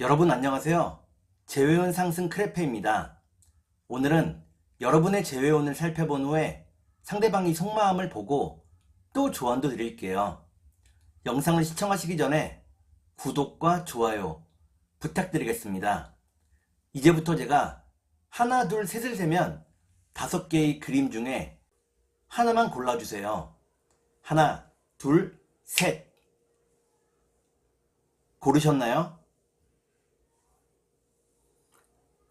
여러분 안녕하세요. 제외운 상승 크레페입니다. 오늘은 여러분의 제외운을 살펴본 후에 상대방이 속마음을 보고 또 조언도 드릴게요. 영상을 시청하시기 전에 구독과 좋아요 부탁드리겠습니다. 이제부터 제가 하나, 둘, 셋을 세면 5개의 그림 중에 하나만 골라주세요. 하나, 둘, 셋. 고르셨나요?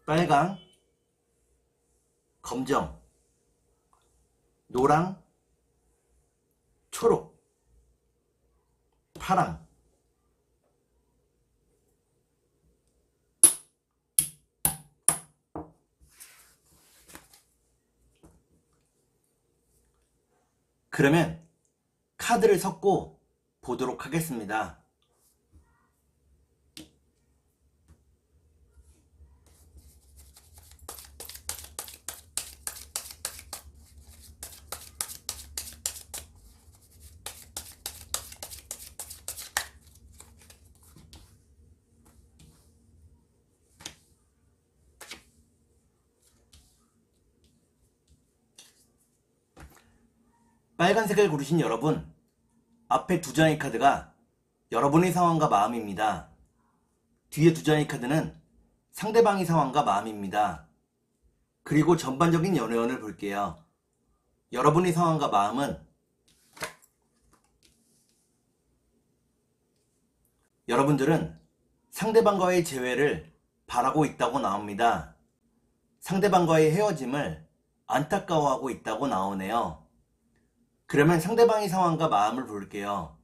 빨강, 검정, 노랑, 초록, 파랑. 그러면 카드를 섞고 보도록 하겠습니다. 빨간색을 고르신 여러분, 앞에 2장의 카드가 여러분의 상황과 마음입니다. 뒤에 2장의 카드는 상대방의 상황과 마음입니다. 그리고 전반적인 연애운을 볼게요. 여러분의 상황과 마음은 여러분들은 상대방과의 재회를 바라고 있다고 나옵니다. 상대방과의 헤어짐을 안타까워하고 있다고 나오네요. 그러면 상대방의 상황과 마음을 볼게요.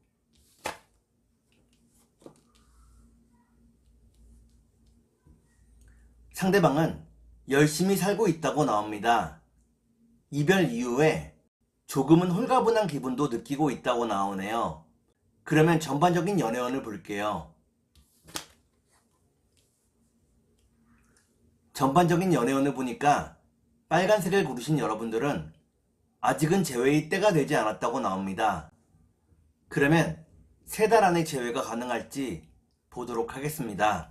상대방은 열심히 살고 있다고 나옵니다. 이별 이후에 조금은 홀가분한 기분도 느끼고 있다고 나오네요. 그러면 전반적인 연애운을 볼게요. 전반적인 연애운을 보니까 빨간색을 고르신 여러분들은 아직은 재회의 때가 되지 않았다고 나옵니다. 그러면 3달 안에 재회가 가능할지 보도록 하겠습니다.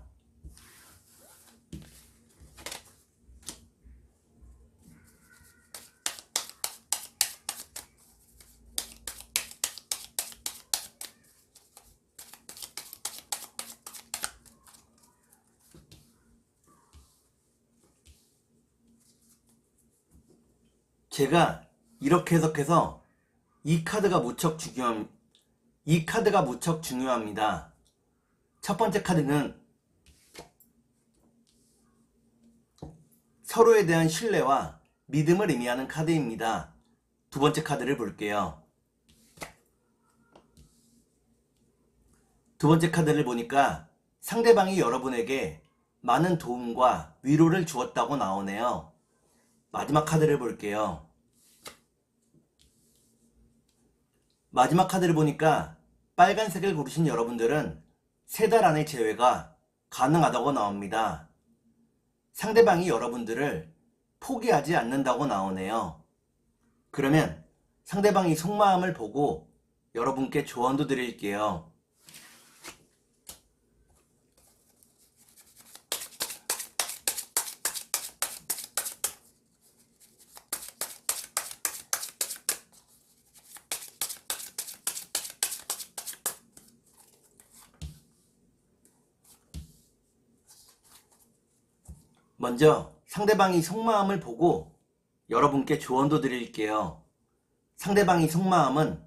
제가 이렇게 해석해서 이 카드가 무척 중요합니다. 첫 번째 카드는 서로에 대한 신뢰와 믿음을 의미하는 카드입니다. 두 번째 카드를 볼게요. 두 번째 카드를 보니까 상대방이 여러분에게 많은 도움과 위로를 주었다고 나오네요. 마지막 카드를 볼게요. 마지막 카드를 보니까 빨간색을 고르신 여러분들은 3달 안에 재회가 가능하다고 나옵니다. 상대방이 여러분들을 포기하지 않는다고 나오네요. 그러면 상대방이 속마음을 보고 여러분께 조언도 드릴게요. 먼저 상대방이 속마음을 보고 여러분께 조언도 드릴게요. 상대방이 속마음은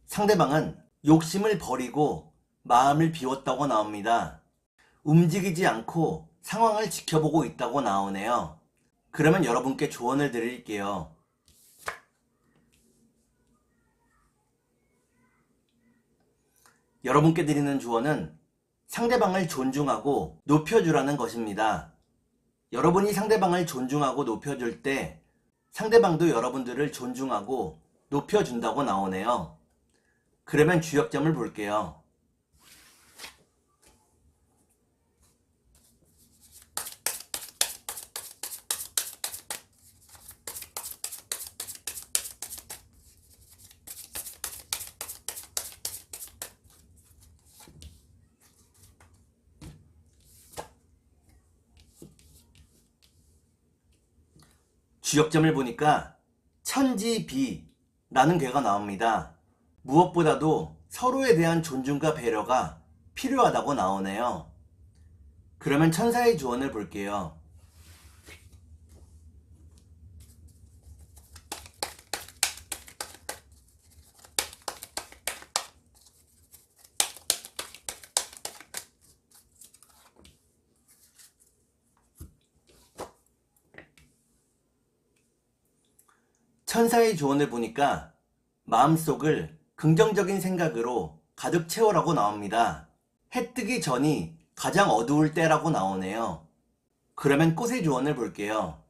상대방은 욕심을 버리고 마음을 비웠다고 나옵니다. 움직이지 않고 상황을 지켜보고 있다고 나오네요. 그러면 여러분께 조언을 드릴게요. 여러분께 드리는 조언은 상대방을 존중하고 높여주라는 것입니다. 여러분이 상대방을 존중하고 높여줄 때 상대방도 여러분들을 존중하고 높여준다고 나오네요. 그러면 주역점을 볼게요. 주역점을 보니까 천지비라는 괴가 나옵니다. 무엇보다도 서로에 대한 존중과 배려가 필요하다고 나오네요. 그러면 천사의 주원을 볼게요. 천사의 조언을 보니까 마음속을 긍정적인 생각으로 가득 채우라고 나옵니다. 해 뜨기 전이 가장 어두울 때라고 나오네요. 그러면 꽃의 조언을 볼게요.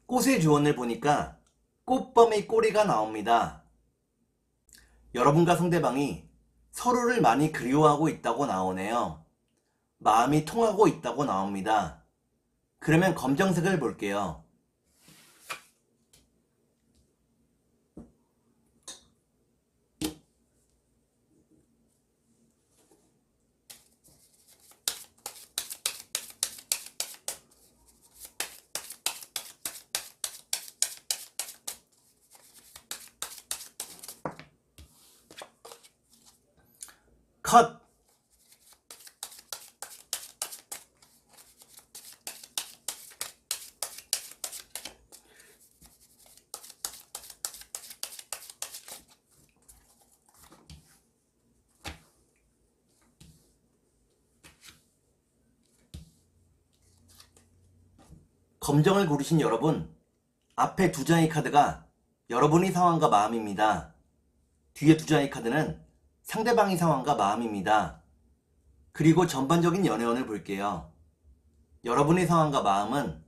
꽃의 조언을 보니까 꽃범의 꼬리가 나옵니다. 여러분과 상대방이 서로를 많이 그리워하고 있다고 나오네요. 마음이 통하고 있다고 나옵니다. 그러면 검정색을 볼게요. 컷! 검정을 고르신 여러분, 앞에 두 장의 카드가 여러분의 상황과 마음입니다. 뒤에 두 장의 카드는 상대방의 상황과 마음입니다. 그리고 전반적인 연애운을 볼게요. 여러분의 상황과 마음은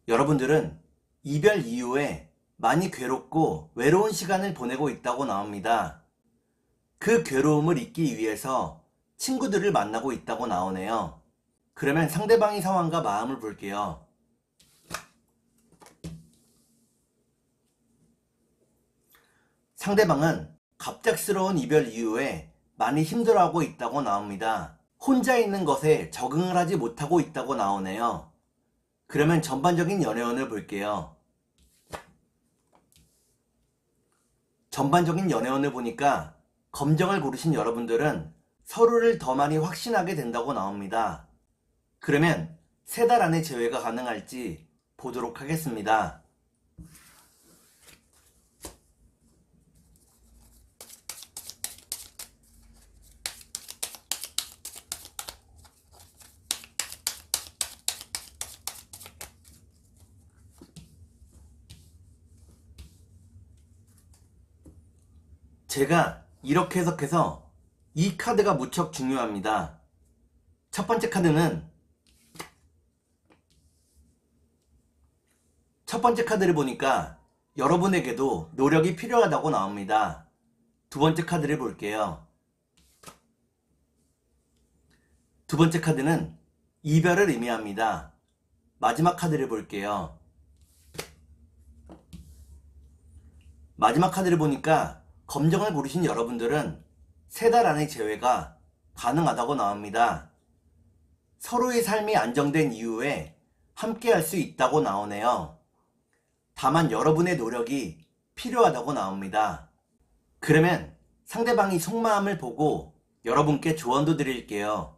여러분들은 이별 이후에 많이 괴롭고 외로운 시간을 보내고 있다고 나옵니다. 그 괴로움을 잊기 위해서 친구들을 만나고 있다고 나오네요. 그러면 상대방의 상황과 마음을 볼게요. 상대방은 갑작스러운 이별 이후에 많이 힘들어하고 있다고 나옵니다. 혼자 있는 것에 적응을 하지 못하고 있다고 나오네요. 그러면 전반적인 연애운을 볼게요. 전반적인 연애운을 보니까 검정을 고르신 여러분들은 서로를 더 많이 확신하게 된다고 나옵니다. 그러면 3달 안에 재회가 가능할지 보도록 하겠습니다. 제가 이렇게 해석해서 이 카드가 무척 중요합니다. 첫 번째 카드는 첫 번째 카드를 보니까 여러분에게도 노력이 필요하다고 나옵니다. 두 번째 카드를 볼게요. 두 번째 카드는 이별을 의미합니다. 마지막 카드를 볼게요. 마지막 카드를 보니까 검정을 고르신 여러분들은 3달 안에 재회가 가능하다고 나옵니다. 서로의 삶이 안정된 이후에 함께 할 수 있다고 나오네요. 다만 여러분의 노력이 필요하다고 나옵니다. 그러면 상대방이 속마음을 보고 여러분께 조언도 드릴게요.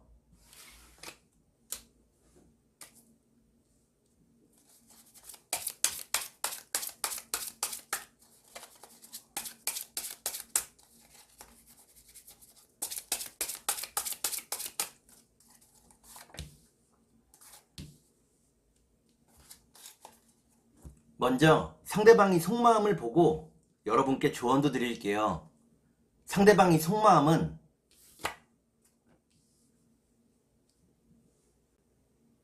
먼저 상대방이 속마음을 보고 여러분께 조언도 드릴게요. 상대방이 속마음은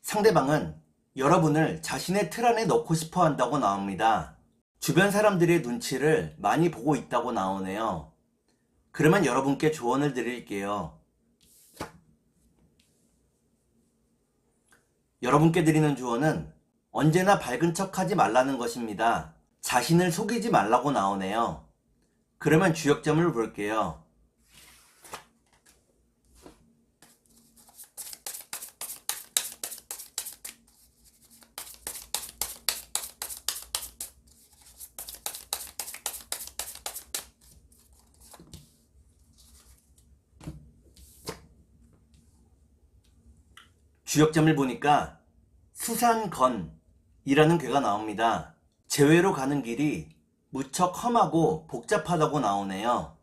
상대방은 여러분을 자신의 틀 안에 넣고 싶어 한다고 나옵니다. 주변 사람들의 눈치를 많이 보고 있다고 나오네요. 그러면 여러분께 조언을 드릴게요. 여러분께 드리는 조언은 언제나 밝은 척 하지 말라는 것입니다. 자신을 속이지 말라고 나오네요. 그러면 주역점을 볼게요. 주역점을 보니까 수산건이라는 괴가 나옵니다. 재회로 가는 길이 무척 험하고 복잡하다고 나오네요.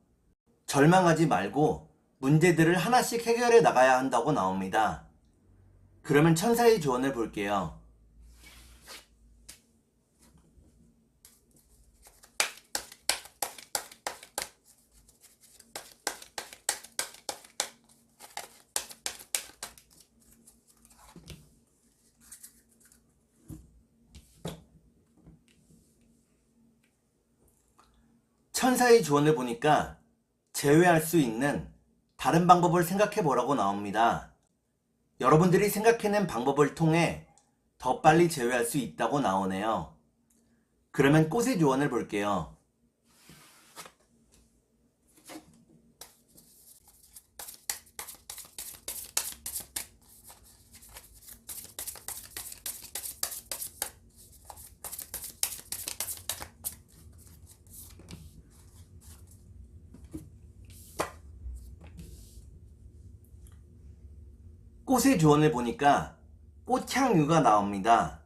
절망하지 말고 문제들을 하나씩 해결해 나가야 한다고 나옵니다. 그러면 천사의 조언을 볼게요. 천사의 조언을 보니까 제외할 수 있는 다른 방법을 생각해 보라고 나옵니다. 여러분들이 생각해낸 방법을 통해 더 빨리 제외할 수 있다고 나오네요. 그러면 꽃의 조언을 볼게요. 꽃의 조언을 보니까 꽃향유가 나옵니다.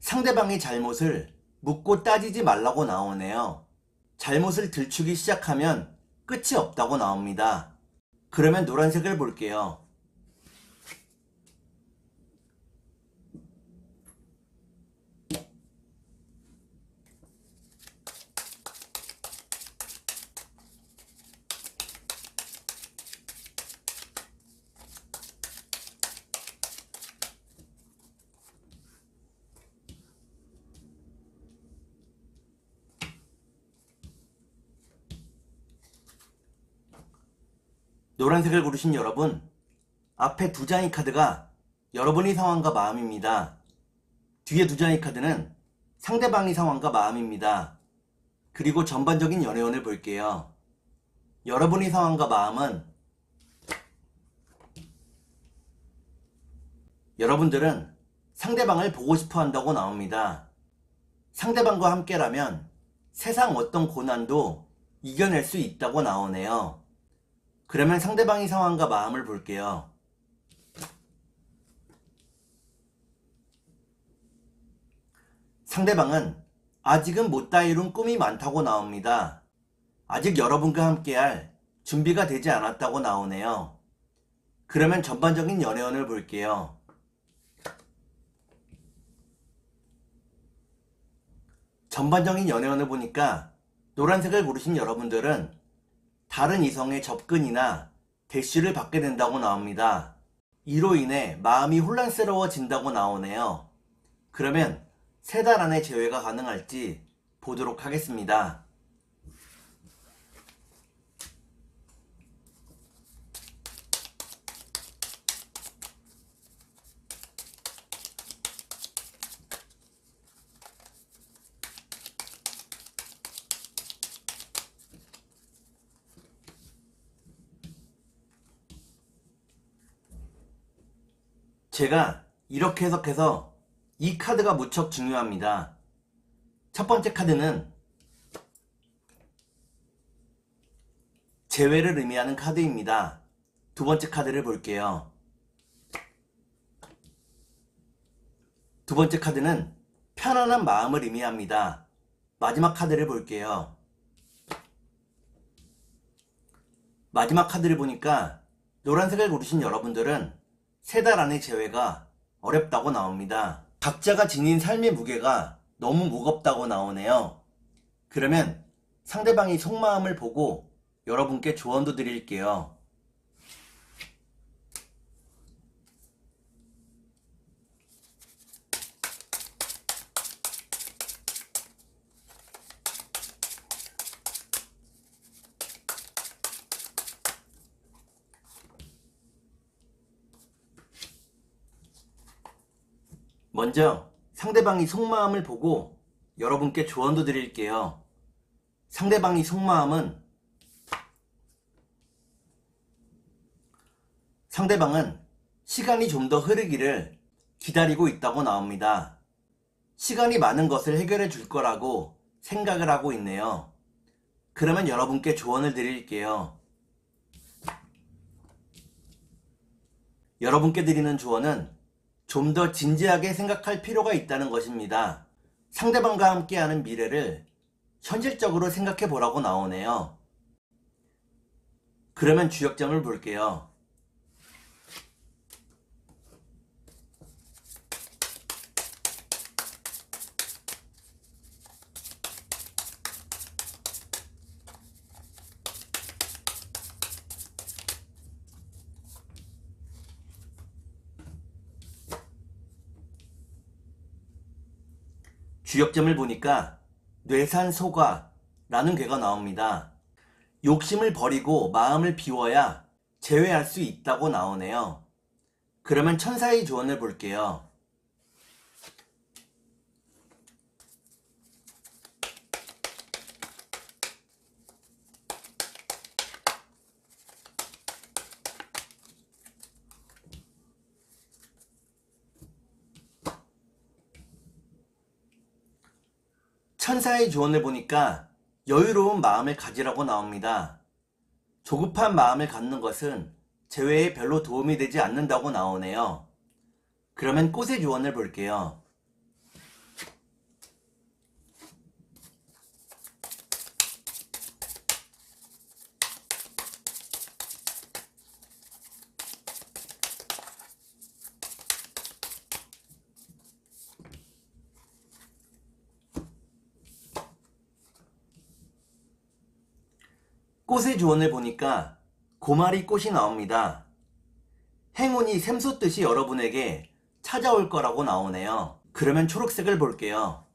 상대방의 잘못을 묻고 따지지 말라고 나오네요. 잘못을 들추기 시작하면 끝이 없다고 나옵니다. 그러면 노란색을 볼게요. 노란색을 고르신 여러분, 앞에 두 장의 카드가 여러분의 상황과 마음입니다. 뒤에 두 장의 카드는 상대방의 상황과 마음입니다. 그리고 전반적인 연애운을 볼게요. 여러분의 상황과 마음은 여러분들은 상대방을 보고 싶어 한다고 나옵니다. 상대방과 함께라면 세상 어떤 고난도 이겨낼 수 있다고 나오네요. 그러면 상대방의 상황과 마음을 볼게요. 상대방은 아직은 못다 이룬 꿈이 많다고 나옵니다. 아직 여러분과 함께할 준비가 되지 않았다고 나오네요. 그러면 전반적인 연애운을 볼게요. 전반적인 연애운을 보니까 노란색을 고르신 여러분들은 다른 이성의 접근이나 대시를 받게 된다고 나옵니다. 이로 인해 마음이 혼란스러워진다고 나오네요. 그러면 3달 안에 재회가 가능할지 보도록 하겠습니다. 제가 이렇게 해석해서 이 카드가 무척 중요합니다. 첫 번째 카드는 재회를 의미하는 카드입니다. 두 번째 카드를 볼게요. 두 번째 카드는 편안한 마음을 의미합니다. 마지막 카드를 볼게요. 마지막 카드를 보니까 노란색을 고르신 여러분들은 3달 안의 재회가 어렵다고 나옵니다. 각자가 지닌 삶의 무게가 너무 무겁다고 나오네요. 그러면 상대방의 속마음을 보고 여러분께 조언도 드릴게요. 먼저 상대방이 속마음을 보고 여러분께 조언도 드릴게요. 상대방이 속마음은 상대방은 시간이 좀 더 흐르기를 기다리고 있다고 나옵니다. 시간이 많은 것을 해결해 줄 거라고 생각을 하고 있네요. 그러면 여러분께 조언을 드릴게요. 여러분께 드리는 조언은 좀 더 진지하게 생각할 필요가 있다는 것입니다. 상대방과 함께하는 미래를 현실적으로 생각해 보라고 나오네요. 그러면 주역점을 볼게요. 주역점을 보니까 뇌산소가라는 괴가 나옵니다. 욕심을 버리고 마음을 비워야 제외할 수 있다고 나오네요. 그러면 천사의 조언을 볼게요. 천사의 조언을 보니까 여유로운 마음을 가지라고 나옵니다. 조급한 마음을 갖는 것은 재회에 별로 도움이 되지 않는다고 나오네요. 그러면 꽃의 조언을 볼게요. 꽃의 조언을 보니까 고마리 꽃이 나옵니다. 행운이 샘솟듯이 여러분에게 찾아올 거라고 나오네요. 그러면 초록색을 볼게요.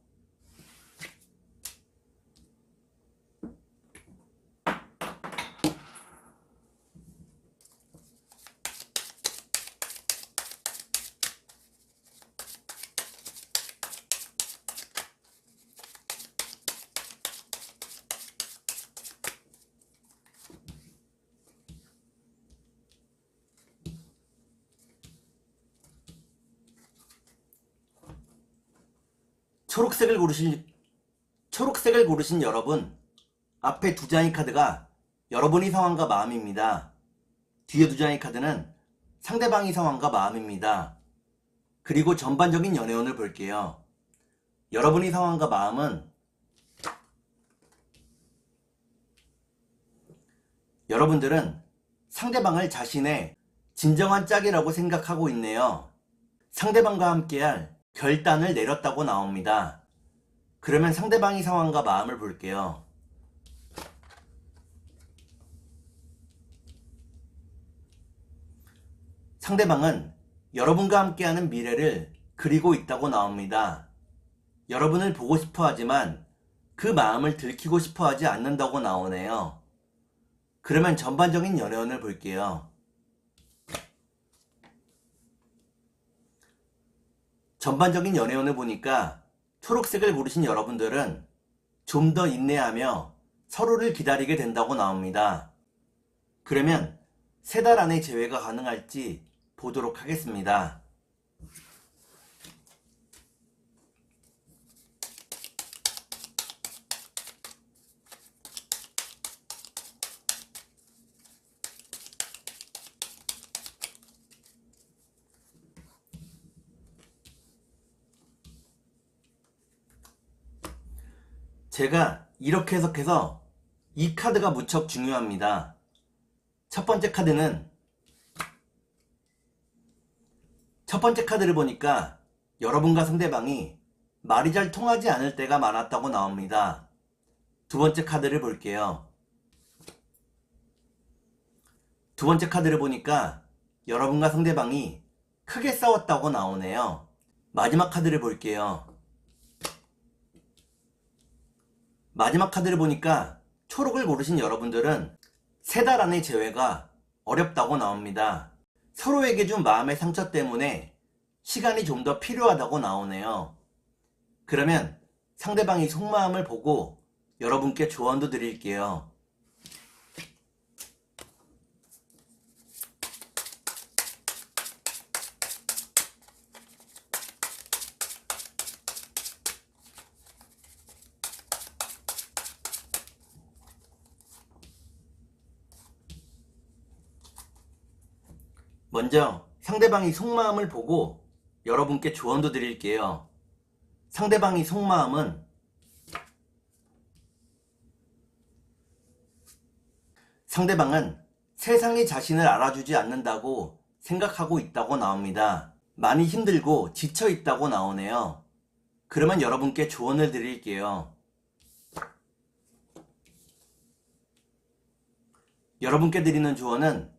초록색을 고르신 여러분, 앞에 두 장의 카드가 여러분의 상황과 마음입니다. 뒤에 두 장의 카드는 상대방의 상황과 마음입니다. 그리고 전반적인 연애운을 볼게요. 여러분의 상황과 마음은 여러분들은 상대방을 자신의 진정한 짝이라고 생각하고 있네요. 상대방과 함께할 결단을 내렸다고 나옵니다. 그러면 상대방의 상황과 마음을 볼게요. 상대방은 여러분과 함께하는 미래를 그리고 있다고 나옵니다. 여러분을 보고 싶어 하지만 그 마음을 들키고 싶어 하지 않는다고 나오네요. 그러면 전반적인 연애운을 볼게요. 전반적인 연애운을 보니까 초록색을 고르신 여러분들은 좀 더 인내하며 서로를 기다리게 된다고 나옵니다. 그러면 3달 안에 재회가 가능할지 보도록 하겠습니다. 제가 이렇게 해석해서 이 카드가 무척 중요합니다. 첫 번째 카드를 보니까 여러분과 상대방이 말이 잘 통하지 않을 때가 많았다고 나옵니다. 두 번째 카드를 볼게요. 두 번째 카드를 보니까 여러분과 상대방이 크게 싸웠다고 나오네요. 마지막 카드를 볼게요. 마지막 카드를 보니까 초록을 고르신 여러분들은 3달 안의 재회가 어렵다고 나옵니다. 서로에게 준 마음의 상처 때문에 시간이 좀 더 필요하다고 나오네요. 그러면 상대방이 속마음을 보고 여러분께 조언도 드릴게요. 먼저 상대방이 속마음을 보고 여러분께 조언도 드릴게요. 상대방이 속마음은 상대방은 세상이 자신을 알아주지 않는다고 생각하고 있다고 나옵니다. 많이 힘들고 지쳐 있다고 나오네요. 그러면 여러분께 조언을 드릴게요. 여러분께 드리는 조언은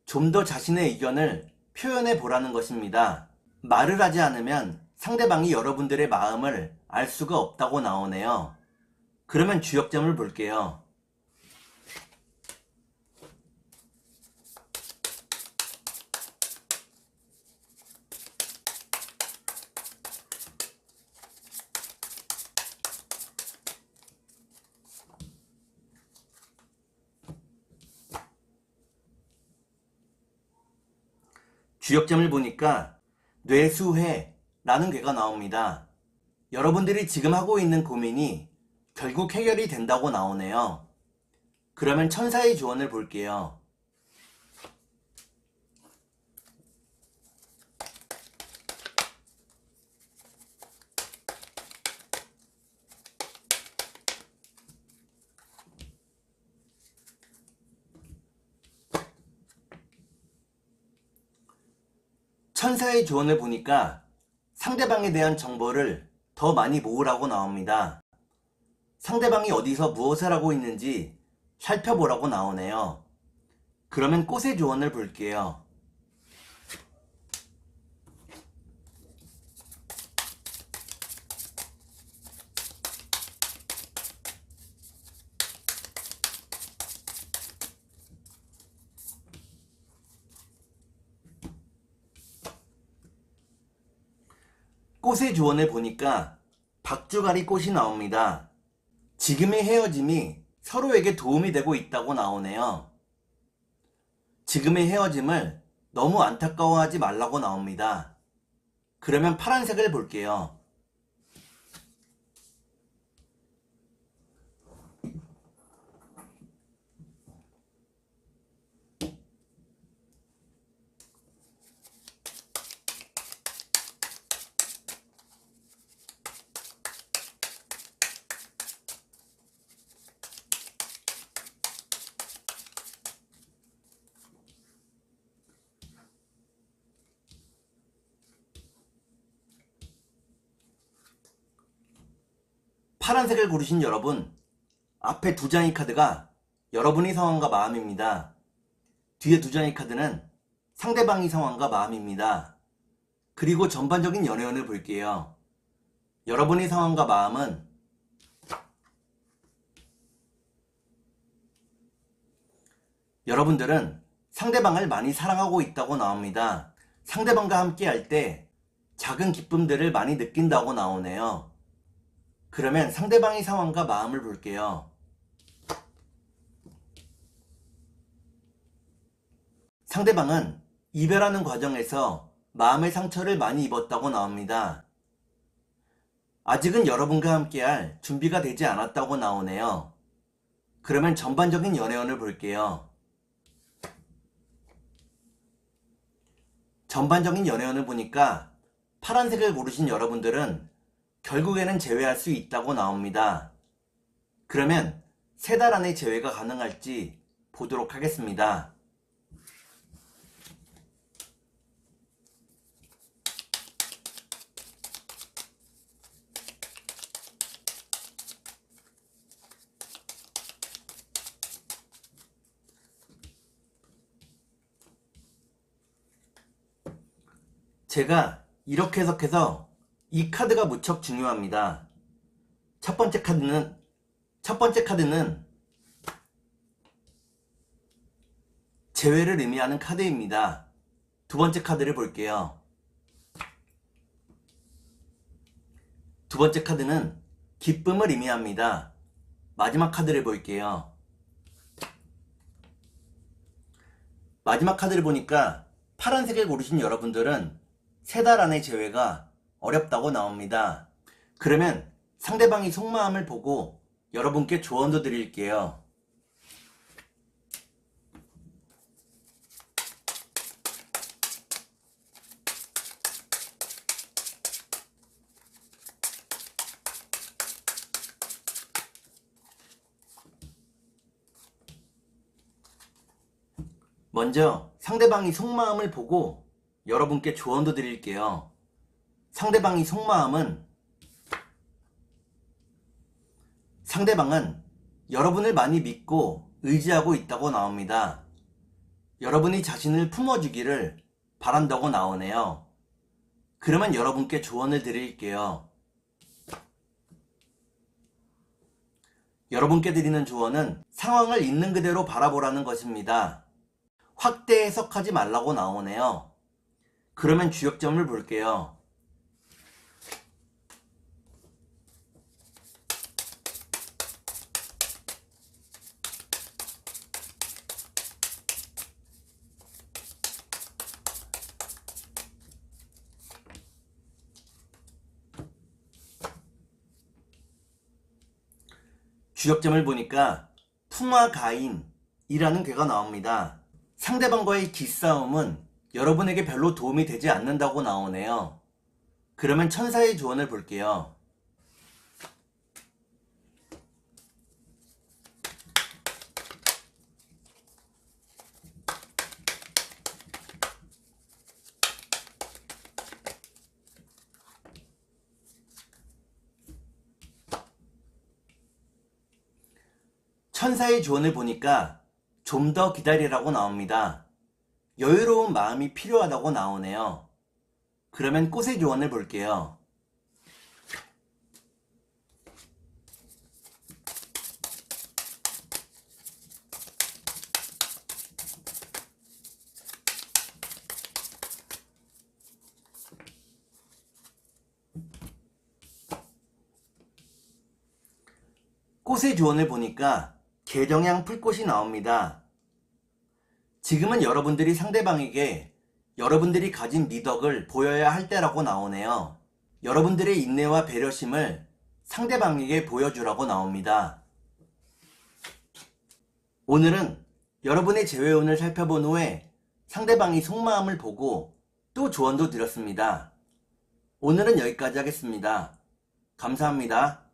좀 더 자신의 의견을 표현해 보라는 것입니다. 말을 하지 않으면 상대방이 여러분들의 마음을 알 수가 없다고 나오네요. 그러면 주역점을 볼게요. 주역점을 보니까 뇌수해라는 괴가 나옵니다. 여러분들이 지금 하고 있는 고민이 결국 해결이 된다고 나오네요. 그러면 천사의 조언을 볼게요. 천사의 조언을 보니까 상대방에 대한 정보를 더 많이 모으라고 나옵니다. 상대방이 어디서 무엇을 하고 있는지 살펴보라고 나오네요. 그러면 꽃의 조언을 볼게요. 꽃의 조언을 보니까 박주가리 꽃이 나옵니다. 지금의 헤어짐이 서로에게 도움이 되고 있다고 나오네요. 지금의 헤어짐을 너무 안타까워하지 말라고 나옵니다. 그러면 파란색을 볼게요. 파란색을 고르신 여러분, 앞에 두 장의 카드가 여러분의 상황과 마음입니다. 뒤에 두 장의 카드는 상대방의 상황과 마음입니다. 그리고 전반적인 연애운을 볼게요. 여러분의 상황과 마음은 여러분들은 상대방을 많이 사랑하고 있다고 나옵니다. 상대방과 함께 할 때 작은 기쁨들을 많이 느낀다고 나오네요. 그러면 상대방의 상황과 마음을 볼게요. 상대방은 이별하는 과정에서 마음의 상처를 많이 입었다고 나옵니다. 아직은 여러분과 함께할 준비가 되지 않았다고 나오네요. 그러면 전반적인 연애운을 볼게요. 전반적인 연애운을 보니까 파란색을 고르신 여러분들은 결국에는 재회할 수 있다고 나옵니다. 그러면 3달 안에 재회가 가능할지 보도록 하겠습니다. 제가 이렇게 해석해서 이 카드가 무척 중요합니다. 첫 번째 카드는 재회를 의미하는 카드입니다. 두 번째 카드를 볼게요. 두 번째 카드는 기쁨을 의미합니다. 마지막 카드를 볼게요. 마지막 카드를 보니까 파란색을 고르신 여러분들은 3달 안의 재회가 어렵다고 나옵니다. 그러면 상대방이 속마음을 보고 여러분께 조언도 드릴게요. 먼저 상대방이 속마음을 보고 여러분께 조언도 드릴게요. 상대방은 여러분을 많이 믿고 의지하고 있다고 나옵니다. 여러분이 자신을 품어주기를 바란다고 나오네요. 그러면 여러분께 조언을 드릴게요. 여러분께 드리는 조언은 상황을 있는 그대로 바라보라는 것입니다. 확대 해석하지 말라고 나오네요. 그러면 주역점을 볼게요. 주역점을 보니까 풍화가인이라는 괴가 나옵니다. 상대방과의 기싸움은 여러분에게 별로 도움이 되지 않는다고 나오네요. 그러면 천사의 조언을 볼게요. 천사의 조언을 보니까 좀 더 기다리라고 나옵니다. 여유로운 마음이 필요하다고 나오네요. 그러면 꽃의 조언을 볼게요. 꽃의 조언을 보니까 개정향 풀꽃이 나옵니다. 지금은 여러분들이 상대방에게 여러분들이 가진 미덕을 보여야 할 때라고 나오네요. 여러분들의 인내와 배려심을 상대방에게 보여주라고 나옵니다. 오늘은 여러분의 재회운을 살펴본 후에 상대방이 속마음을 보고 또 조언도 드렸습니다. 오늘은 여기까지 하겠습니다. 감사합니다.